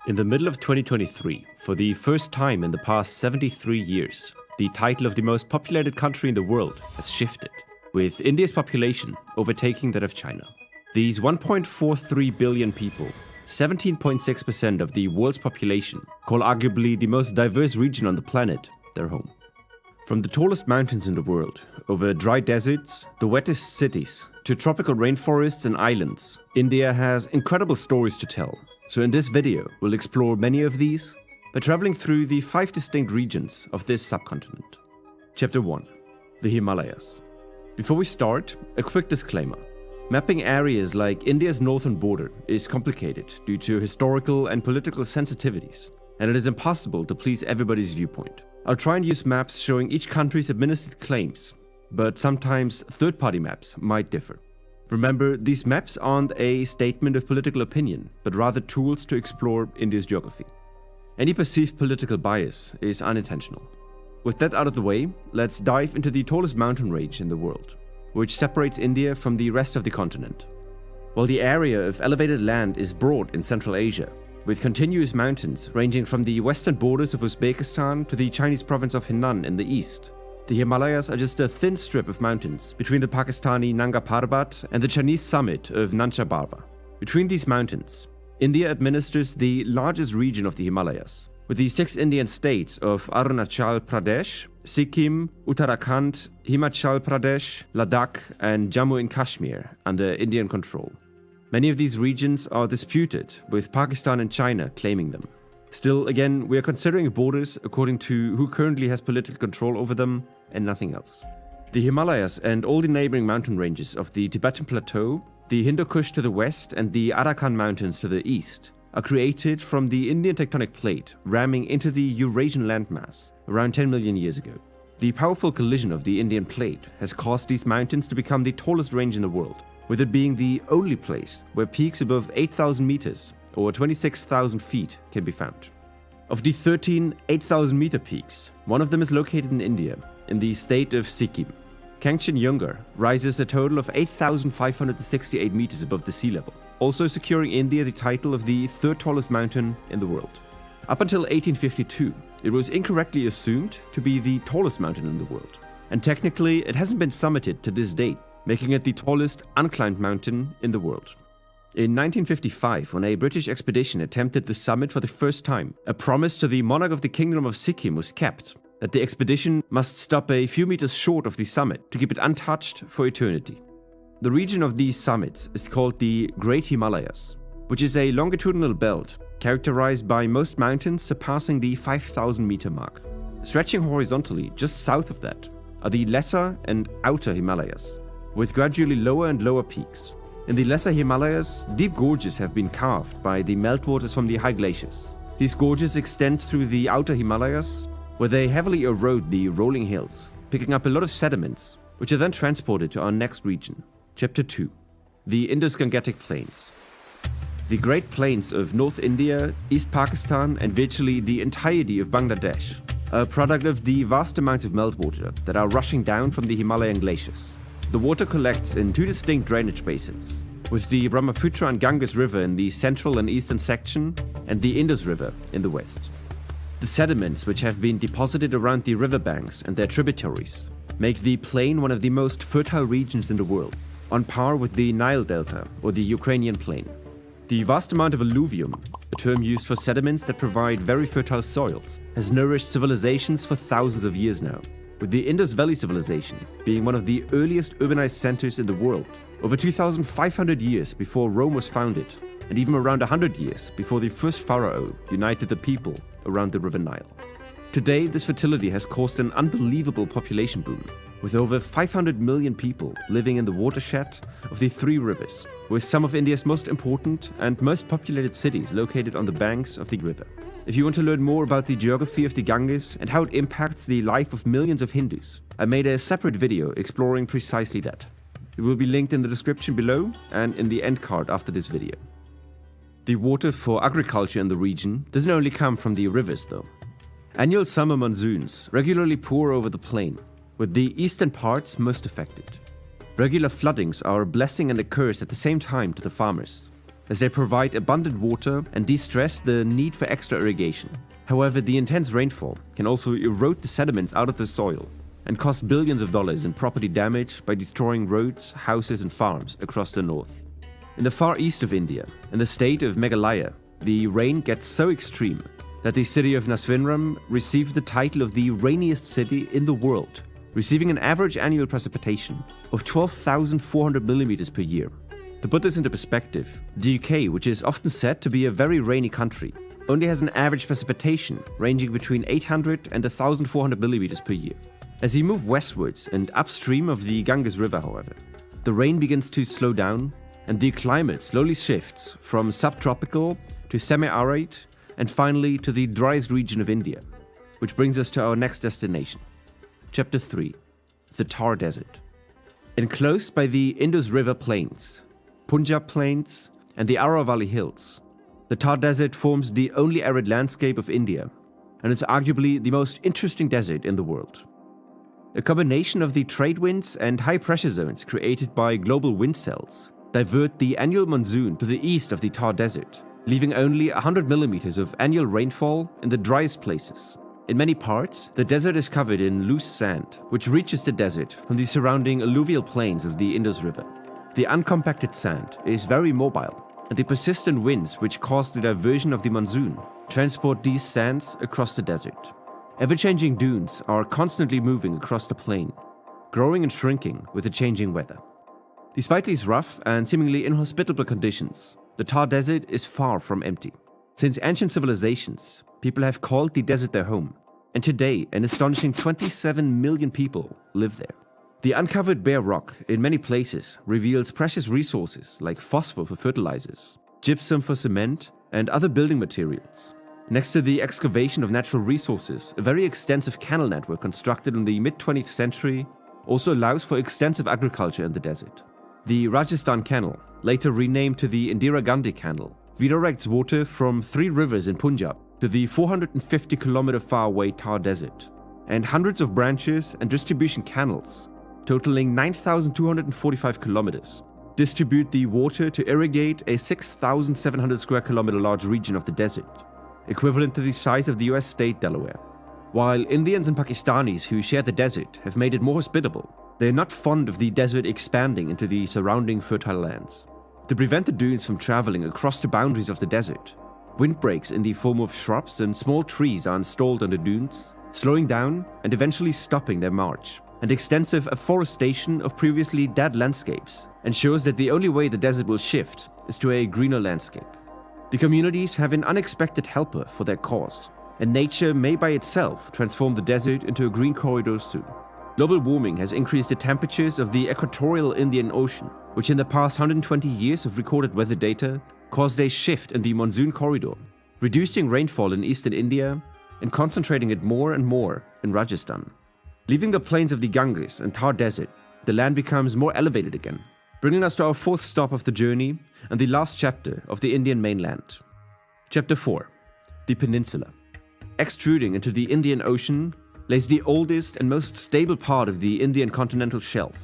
In the middle of 2023, for the first time in the past 73 years, the title of the most populated country in the world has shifted, with India's population overtaking that of China. These 1.43 billion people, 17.6% of the world's population, call arguably the most diverse region on the planet their home. From the tallest mountains in the world, over dry deserts, the wettest cities, to tropical rainforests and islands, India has incredible stories to tell. So in this video, we'll explore many of these by traveling through the 5 distinct regions of this subcontinent. Chapter 1. The Himalayas. Before we start, a quick disclaimer. Mapping areas like India's northern border is complicated due to historical and political sensitivities, and it is impossible to please everybody's viewpoint. I'll try and use maps showing each country's administered claims, but sometimes third-party maps might differ. Remember, these maps aren't a statement of political opinion, but rather tools to explore India's geography. Any perceived political bias is unintentional. With that out of the way, let's dive into the tallest mountain range in the world, which separates India from the rest of the continent. While the area of elevated land is broad in Central Asia, with continuous mountains ranging from the western borders of Uzbekistan to the Chinese province of Henan in the east, the Himalayas are just a thin strip of mountains between the Pakistani Nanga Parbat and the Chinese summit of Nancha Barwa. Between these mountains, India administers the largest region of the Himalayas, with the 6 Indian states of Arunachal Pradesh, Sikkim, Uttarakhand, Himachal Pradesh, Ladakh, and Jammu and Kashmir under Indian control. Many of these regions are disputed, with Pakistan and China claiming them. Still, again, we are considering borders according to who currently has political control over them and nothing else. The Himalayas and all the neighboring mountain ranges of the Tibetan Plateau, the Hindu Kush to the west, and the Arakan Mountains to the east are created from the Indian tectonic plate ramming into the Eurasian landmass around 10 million years ago. The powerful collision of the Indian plate has caused these mountains to become the tallest range in the world, with it being the only place where peaks above 8,000 meters or 26,000 feet can be found. Of the 13 8,000 meter peaks, one of them is located in India, in the state of Sikkim. Kangchenjunga rises a total of 8,568 meters above the sea level, also securing India the title of the 3rd tallest mountain in the world. Up until 1852, it was incorrectly assumed to be the tallest mountain in the world, and technically it hasn't been summited to this date, making it the tallest unclimbed mountain in the world. In 1955, when a British expedition attempted the summit for the first time, a promise to the monarch of the Kingdom of Sikkim was kept that the expedition must stop a few meters short of the summit to keep it untouched for eternity. The region of these summits is called the Great Himalayas, which is a longitudinal belt characterized by most mountains surpassing the 5,000 meter mark. Stretching horizontally just south of that are the Lesser and Outer Himalayas, with gradually lower and lower peaks. In the Lesser Himalayas, deep gorges have been carved by the meltwaters from the high glaciers. These gorges extend through the Outer Himalayas, where they heavily erode the rolling hills, picking up a lot of sediments, which are then transported to our next region. Chapter 2. The Indo-Gangetic Plains. The Great Plains of North India, East Pakistan, and virtually the entirety of Bangladesh are a product of the vast amounts of meltwater that are rushing down from the Himalayan glaciers. The water collects in 2 distinct drainage basins, with the Brahmaputra and Ganges River in the central and eastern section, and the Indus River in the west. The sediments which have been deposited around the riverbanks and their tributaries make the plain one of the most fertile regions in the world, on par with the Nile Delta or the Ukrainian plain. The vast amount of alluvium, a term used for sediments that provide very fertile soils, has nourished civilizations for thousands of years now, with the Indus Valley civilization being one of the earliest urbanized centers in the world, over 2,500 years before Rome was founded, and even around 100 years before the first pharaoh united the people around the River Nile. Today, this fertility has caused an unbelievable population boom, with over 500 million people living in the watershed of the 3 rivers, with some of India's most important and most populated cities located on the banks of the river. If you want to learn more about the geography of the Ganges and how it impacts the life of millions of Hindus, I made a separate video exploring precisely that. It will be linked in the description below and in the end card after this video. The water for agriculture in the region doesn't only come from the rivers though. Annual summer monsoons regularly pour over the plain, with the eastern parts most affected. Regular floodings are a blessing and a curse at the same time to the farmers. as they provide abundant water and de-stress the need for extra irrigation. However, the intense rainfall can also erode the sediments out of the soil and cost billions of dollars in property damage by destroying roads, houses and farms across the north. In the far east of India, in the state of Meghalaya, the rain gets so extreme that the city of Nasvinram received the title of the rainiest city in the world, receiving an average annual precipitation of 12,400 millimeters per year. To put this into perspective, the UK, which is often said to be a very rainy country, only has an average precipitation ranging between 800 and 1,400 millimeters per year. As you move westwards and upstream of the Ganges River, however, the rain begins to slow down and the climate slowly shifts from subtropical to semi-arid and finally to the driest region of India, which brings us to our next destination. Chapter 3. The Thar Desert. Enclosed by the Indus River Plains, Punjab Plains and the Aravalli Hills, the Thar Desert forms the only arid landscape of India, and it's arguably the most interesting desert in the world. A combination of the trade winds and high pressure zones created by global wind cells divert the annual monsoon to the east of the Thar Desert, leaving only 100 millimeters of annual rainfall in the driest places. In many parts, the desert is covered in loose sand, which reaches the desert from the surrounding alluvial plains of the Indus River. The uncompacted sand is very mobile, and the persistent winds which cause the diversion of the monsoon transport these sands across the desert. Ever-changing dunes are constantly moving across the plain, growing and shrinking with the changing weather. Despite these rough and seemingly inhospitable conditions, the Thar Desert is far from empty. Since ancient civilizations, people have called the desert their home, and today an astonishing 27 million people live there. The uncovered bare rock in many places reveals precious resources like phosphor for fertilizers, gypsum for cement, and other building materials. Next to the excavation of natural resources, a very extensive canal network constructed in the mid-20th century also allows for extensive agriculture in the desert. The Rajasthan Canal, later renamed to the Indira Gandhi Canal, redirects water from 3 rivers in Punjab to the 450-kilometer far away Thar Desert, and hundreds of branches and distribution canals, totaling 9,245 kilometers, distribute the water to irrigate a 6,700 square kilometer large region of the desert, equivalent to the size of the US state Delaware. While Indians and Pakistanis who share the desert have made it more hospitable, they are not fond of the desert expanding into the surrounding fertile lands. To prevent the dunes from traveling across the boundaries of the desert, windbreaks in the form of shrubs and small trees are installed on the dunes, slowing down and eventually stopping their march. And extensive afforestation of previously dead landscapes ensures that the only way the desert will shift is to a greener landscape. The communities have an unexpected helper for their cause, and nature may by itself transform the desert into a green corridor soon. Global warming has increased the temperatures of the equatorial Indian Ocean, which in the past 120 years of recorded weather data caused a shift in the monsoon corridor, reducing rainfall in eastern India and concentrating it more and more in Rajasthan. Leaving the plains of the Ganges and Thar Desert, the land becomes more elevated again, bringing us to our 4th stop of the journey and the last chapter of the Indian mainland. Chapter 4. The Peninsula. Extruding into the Indian Ocean lays the oldest and most stable part of the Indian continental shelf,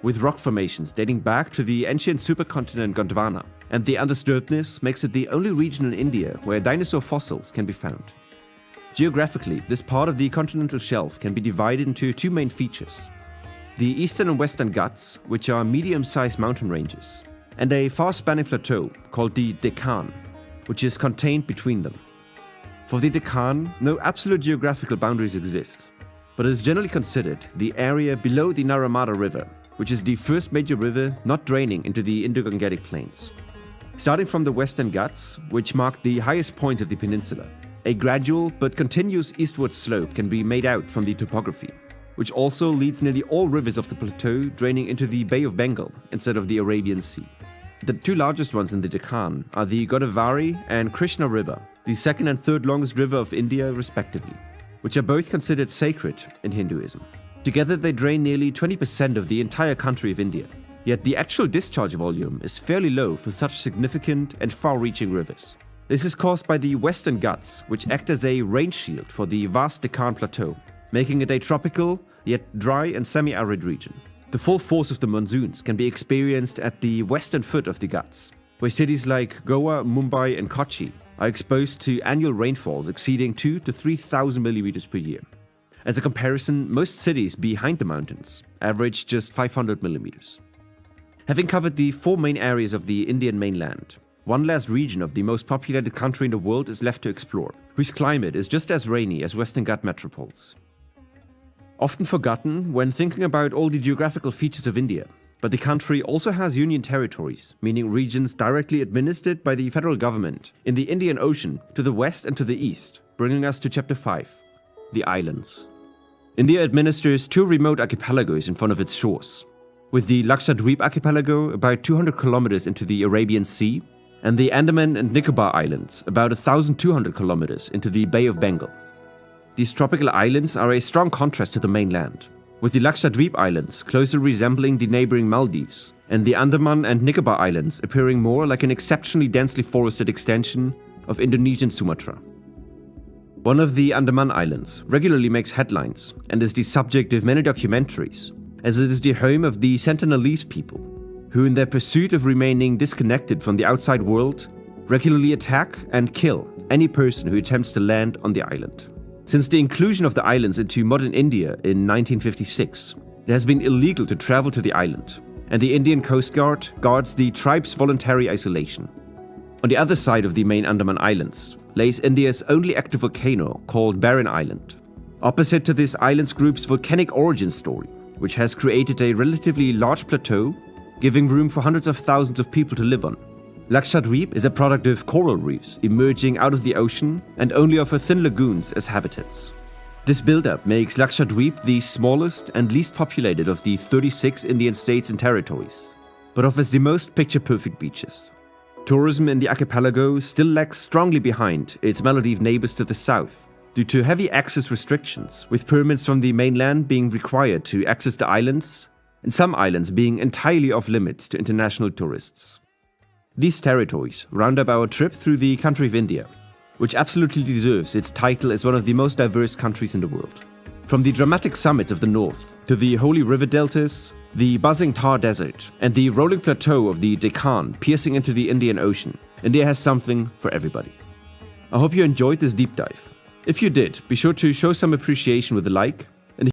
with rock formations dating back to the ancient supercontinent Gondwana, and the undisturbedness makes it the only region in India where dinosaur fossils can be found. Geographically, this part of the continental shelf can be divided into 2 main features: the eastern and western Ghats, which are medium-sized mountain ranges, and a far-spanning plateau called the Deccan, which is contained between them. For the Deccan, no absolute geographical boundaries exist, but it is generally considered the area below the Narmada River, which is the first major river not draining into the Indo-Gangetic plains. Starting from the western Ghats, which mark the highest points of the peninsula, a gradual but continuous eastward slope can be made out from the topography, which also leads nearly all rivers of the plateau draining into the Bay of Bengal instead of the Arabian Sea. The 2 largest ones in the Deccan are the Godavari and Krishna River, the 2nd and 3rd longest river of India respectively, which are both considered sacred in Hinduism. Together they drain nearly 20% of the entire country of India, yet the actual discharge volume is fairly low for such significant and far-reaching rivers. This is caused by the western Ghats, which act as a rain shield for the vast Deccan Plateau, making it a tropical, yet dry and semi-arid region. The full force of the monsoons can be experienced at the western foot of the Ghats, where cities like Goa, Mumbai, and Kochi are exposed to annual rainfalls exceeding 2,000 to 3,000 millimeters per year. As a comparison, most cities behind the mountains average just 500 millimeters. Having covered the 4 main areas of the Indian mainland, one last region of the most populated country in the world is left to explore, whose climate is just as rainy as Western Ghat metropoles. Often forgotten when thinking about all the geographical features of India, but the country also has union territories, meaning regions directly administered by the federal government in the Indian Ocean to the west and to the east, bringing us to Chapter 5, the islands. India administers 2 remote archipelagos in front of its shores, with the Lakshadweep archipelago about 200 kilometers into the Arabian Sea, and the Andaman and Nicobar Islands about 1,200 kilometers into the Bay of Bengal. These tropical islands are a strong contrast to the mainland, with the Lakshadweep Islands closely resembling the neighboring Maldives, and the Andaman and Nicobar Islands appearing more like an exceptionally densely forested extension of Indonesian Sumatra. One of the Andaman Islands regularly makes headlines and is the subject of many documentaries, as it is the home of the Sentinelese people, who in their pursuit of remaining disconnected from the outside world, regularly attack and kill any person who attempts to land on the island. Since the inclusion of the islands into modern India in 1956, it has been illegal to travel to the island, and the Indian Coast Guard guards the tribe's voluntary isolation. On the other side of the main Andaman Islands lays India's only active volcano called Barren Island. Opposite to this island's group's volcanic origin story, which has created a relatively large plateau, giving room for hundreds of thousands of people to live on. Lakshadweep is a product of coral reefs emerging out of the ocean and only offer thin lagoons as habitats. This buildup makes Lakshadweep the smallest and least populated of the 36 Indian states and territories, but offers the most picture-perfect beaches. Tourism in the archipelago still lags strongly behind its Maldive neighbors to the south, due to heavy access restrictions, with permits from the mainland being required to access the islands, and some islands being entirely off limits to international tourists. These territories round up our trip through the country of India, which absolutely deserves its title as one of the most diverse countries in the world. From the dramatic summits of the north to the holy river deltas, the buzzing Thar Desert, and the rolling plateau of the Deccan piercing into the Indian Ocean, India has something for everybody. I hope you enjoyed this deep dive. If you did, be sure to show some appreciation with a like,